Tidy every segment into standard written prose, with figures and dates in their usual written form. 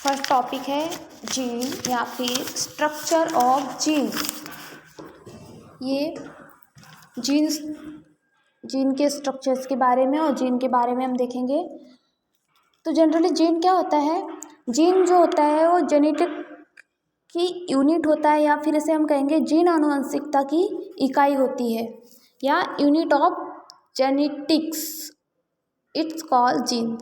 First topic है gene या फिर स्ट्रक्चर ऑफ जीन। ये जीन के स्ट्रक्चर्स के बारे में और जीन के बारे में हम देखेंगे। तो जनरली जीन क्या होता है? जीन जो होता है वो जेनेटिक की यूनिट होता है, या फिर इसे हम कहेंगे जीन आनुवंशिकता की इकाई होती है या unit of genetics. It's called gene,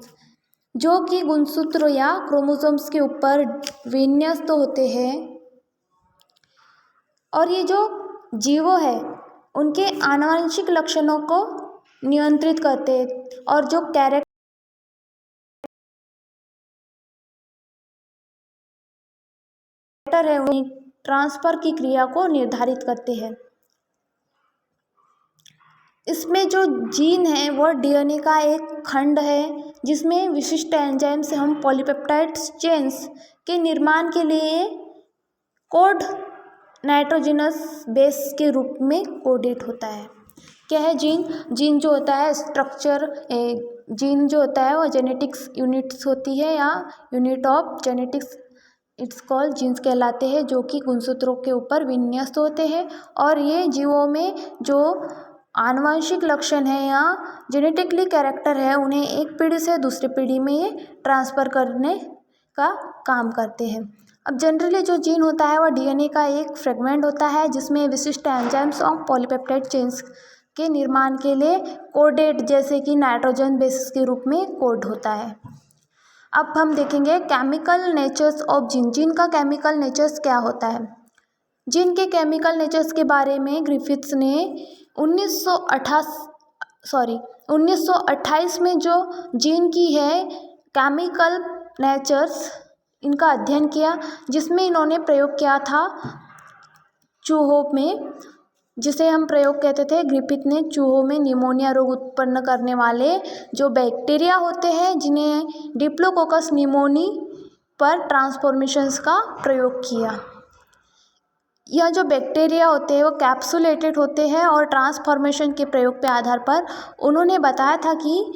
जो कि गुणसूत्र या क्रोमोसोम्स के ऊपर विन्यस्त होते हैं। और ये जो जीवो है उनके आनुवंशिक लक्षणों को नियंत्रित करते हैं और जो कैरेक्टर है उन्हें ट्रांसफर की क्रिया को निर्धारित करते हैं। इसमें जो जीन है वह डीएनए का एक खंड है जिसमें विशिष्ट एंजाइम से हम पॉलीपेप्टाइड चेन्स के निर्माण के लिए कोड नाइट्रोजनस बेस के रूप में कोडेट होता है। क्या है जीन? जीन जो होता है स्ट्रक्चर, जीन जो होता है वह जेनेटिक्स यूनिट्स होती है या unit of genetics. It's called jeans कहलाते हैं, जो कि गुणसूत्रों के ऊपर विन्यस्त होते हैं। और ये जीवों में जो आनुवंशिक लक्षण है या जेनेटिकली कैरेक्टर है उन्हें एक पीढ़ी से दूसरी पीढ़ी में ये ट्रांसफ़र करने का काम करते हैं। अब जनरली जो जीन होता है वह डीएनए का एक फ्रेगमेंट होता है जिसमें विशिष्ट एंजाइम्स और पॉलीपेप्टाइड चेन्स के निर्माण के लिए कोडेट जैसे कि नाइट्रोजन बेसिस के रूप में कोड होता है। अब हम देखेंगे chemical natures of gene. Gene का केमिकल नेचर्स क्या होता है? जीन के केमिकल नेचर्स के बारे में ग्रिफिथ्स ने 1928 में जो जीन की है केमिकल नेचर्स इनका अध्ययन किया, जिसमें इन्होंने प्रयोग किया था चूहों में, जिसे हम प्रयोग कहते थे। ग्रिफिथ ने चूहों में निमोनिया रोग उत्पन्न करने वाले जो बैक्टीरिया होते हैं जिन्हें डिप्लोकोकस निमोनी पर ट्रांसफॉर्मेशंस का प्रयोग किया। यह जो बैक्टीरिया होते हैं वो कैप्सुलेटेड होते हैं और ट्रांसफॉर्मेशन के प्रयोग के आधार पर उन्होंने बताया था कि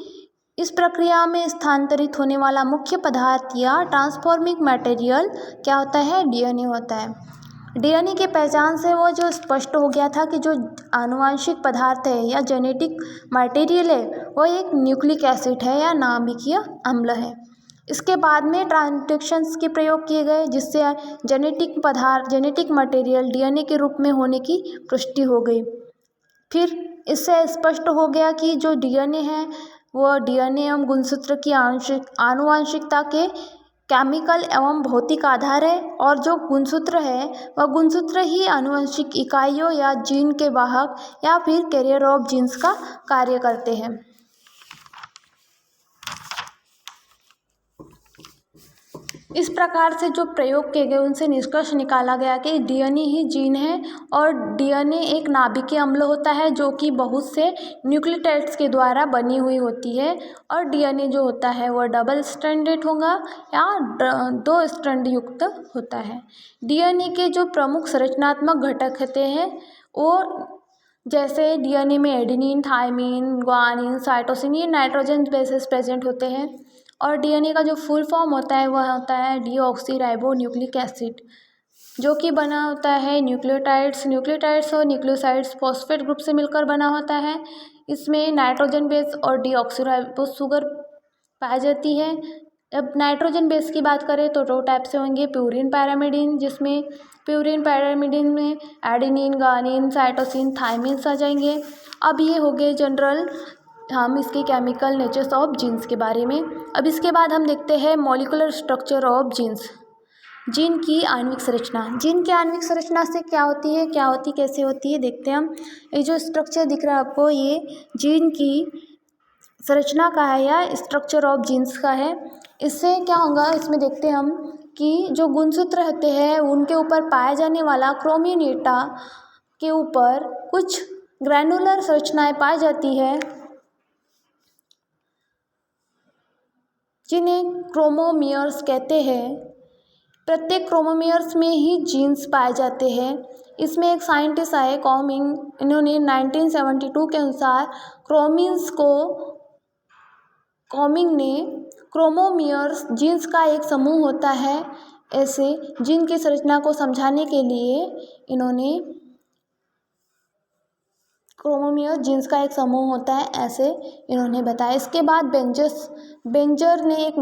इस प्रक्रिया में स्थानांतरित होने वाला मुख्य पदार्थ या ट्रांसफॉर्मिंग मटेरियल क्या होता है? डीएनए होता है। डीएनए की पहचान से वो जो स्पष्ट हो गया था कि जो आनुवांशिक पदार्थ है या जेनेटिक मटेरियल है वो एक न्यूक्लिक एसिड है या नाभिकीय अम्ल है। इसके बाद में ट्रांजिशंस के प्रयोग किए गए जिससे जेनेटिक मटेरियल डीएनए के रूप में होने की पुष्टि हो गई। फिर इससे स्पष्ट हो गया कि जो डीएनए है वह डीएनए एवं गुणसूत्र की आनुवांशिकता के केमिकल एवं भौतिक आधार है, और जो गुणसूत्र है वह गुणसूत्र ही आनुवंशिक इकाइयों या जीन के वाहक या फिर कैरियर ऑफ जीन्स का कार्य करते हैं। इस प्रकार से जो प्रयोग किए गए उनसे निष्कर्ष निकाला गया कि डीएनए ही जीन है और डीएनए एक नाभिकीय अम्ल होता है जो कि बहुत से न्यूक्लियोटाइड्स के द्वारा बनी हुई होती है। और डीएनए जो होता है वह डबल स्ट्रैंडेड होगा या 2 स्ट्रैंड युक्त होता है। डीएनए के जो प्रमुख संरचनात्मक घटक होते हैं वो जैसे डीएनए में एडेनिन, थाइमिन, ग्वानिन, साइटोसिन, ये नाइट्रोजन बेसेस प्रेजेंट होते हैं। और डीएनए का जो फुल फॉर्म होता है वह होता है डीऑक्सी राइबोन्यूक्लिक एसिड, जो कि बना होता है न्यूक्लियोटाइड्स और न्यूक्लियोसाइड्स फॉस्फेट ग्रुप से मिलकर बना होता है। इसमें नाइट्रोजन बेस और डीऑक्सी राइबोस शुगर पाई जाती है। अब नाइट्रोजन बेस की बात करें तो 2 टाइप से होंगे, प्यूरिन पैरामिडिन, जिसमें प्यूरिन पैरामिडिन में एडेनिन, ग्वानिन, साइटोसिन, थाइमिन्स आ जाएंगे। अब ये हो गए जनरल हम इसके केमिकल नेचर्स ऑफ जीन्स के बारे में। अब इसके बाद हम देखते हैं molecular structure of genes. Gene की आणविक संरचना। जीन की आणविक संरचना से क्या होती है, कैसे होती है देखते हैं हम। ये जो स्ट्रक्चर दिख रहा है आपको ये जीन की संरचना का है या स्ट्रक्चर ऑफ जीन्स का है। इससे क्या होगा, इसमें देखते हैं हम कि जो गुणसूत्र होते हैं उनके ऊपर पाया जाने वाला क्रोमियोनेटा के ऊपर कुछ ग्रैनुलर संरचनाएं पाई जाती है जिन्हें क्रोमोमियर्स कहते हैं। प्रत्येक क्रोमोमियर्स में ही जीन्स पाए जाते हैं। इसमें एक साइंटिस्ट आए कॉमिंग, इन्होंने 1972 के अनुसार क्रोमीन्स को कॉमिंग ने क्रोमोसोम्स जीन्स का एक समूह होता है, ऐसे जीन की संरचना को समझाने के लिए इन्होंने क्रोमोसोम्स जीन्स का एक समूह होता है ऐसे इन्होंने बताया। इसके बाद बेंजर ने एक